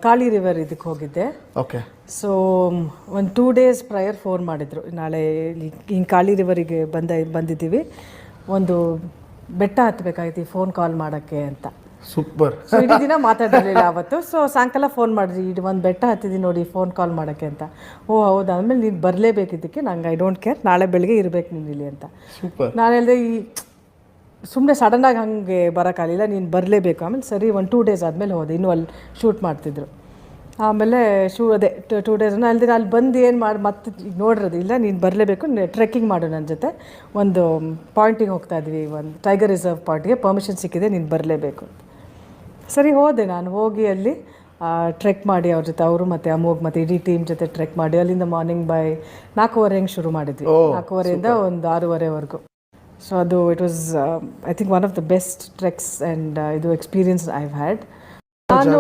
Kali river ಇದಕ್ಕೆ ಹೋಗಿದ್ದೆ. Okay. So ಒಂದು 2 days ಪ್ರಯರ್ ಫೋನ್ ಮಾಡಿದ್ರು, ನಾಳೆ ಹಿಂಗೆ ಕಾಳಿ ರಿವರಿಗೆ ಬಂದಿದ್ದೀವಿ, ಒಂದು ಬೆಟ್ಟ ಹತ್ತಬೇಕಾಗಿತ್ತು, ಫೋನ್ ಕಾಲ್ ಮಾಡೋಕ್ಕೆ ಅಂತ. ಸೂಪರ್. ಸೊ ಇಡೀ ದಿನ ಮಾತಾಡಿರಲಿಲ್ಲ ಅವತ್ತು. ಸೊ ಸಾಯಂಕಾಲ ಫೋನ್ ಮಾಡಿದ್ರಿ, ಒಂದು ಬೆಟ್ಟ ಹತ್ತಿದ್ದೀನಿ ನೋಡಿ, ಫೋನ್ ಕಾಲ್ ಮಾಡೋಕ್ಕೆ ಅಂತ. ಓ ಹೌದಾ, ಆಮೇಲೆ ನೀನು ಬರಲೇಬೇಕಿದ್ದಕ್ಕೆ, ನಂಗೆ ಐ ಡೋಂಟ್ ಕೇರ್, ನಾಳೆ ಬೆಳಗ್ಗೆ ಇರಬೇಕು ನೀನು ಇಲ್ಲಿ ಅಂತ. ಸೂಪರ್. ನಾನು ಹೇಳಿದೆ, ಸುಮ್ಮನೆ ಸಡನ್ನಾಗಿ ಹಾಗೆ ಬರೋಕ್ಕಾಗಲಿಲ್ಲ, ನೀನು ಬರಲೇಬೇಕು. ಆಮೇಲೆ ಸರಿ, ಒಂದು 2 days ಆದಮೇಲೆ ಹೋದೆ, ಇನ್ನೂ ಅಲ್ಲಿ ಶೂಟ್ ಮಾಡ್ತಿದ್ರು. ಆಮೇಲೆ ಅದೇ 2 days ಅಲ್ಲದೆ ಅಲ್ಲಿ ಬಂದು ಏನು ಮಾಡಿ ಮತ್ತೆ ಈಗ ನೋಡಿರೋದು ಇಲ್ಲ, ನೀನು ಬರಲೇಬೇಕು, ಟ್ರೆಕ್ಕಿಂಗ್ ಮಾಡು ನನ್ನ ಜೊತೆ, ಒಂದು ಪಾಯಿಂಟಿಗೆ ಹೋಗ್ತಾ ಇದ್ವಿ, ಒಂದು ಟೈಗರ್ ರಿಸರ್ವ್ ಪಾಯಿಂಟ್ಗೆ ಪರ್ಮಿಷನ್ ಸಿಕ್ಕಿದೆ, ನೀನು ಬರಲೇಬೇಕು. ಸರಿ ಹೋದೆ. ನಾನು ಹೋಗಿ ಅಲ್ಲಿ ಟ್ರೆಕ್ ಮಾಡಿ ಅವ್ರ ಜೊತೆ, ಅವರು ಮತ್ತು ಅಮೋಘ್ ಮತ್ತು ಇಡೀ ಟೀಮ್ ಜೊತೆ ಟ್ರೆಕ್ ಮಾಡಿ, ಅಲ್ಲಿಂದ ಮಾರ್ನಿಂಗ್ ಬೈ 4:15 ಹಂಗೆ ಶುರು ಮಾಡಿದ್ವಿ. 4:15 ಒಂದು 6:30ವರೆಗೂ. ಸೊ ಅದು it was I think one of the best treks and ಇದು ಎಕ್ಸ್ಪೀರಿಯನ್ಸ್ ಐ ಹ್ಯಾಡ್. ನಾನು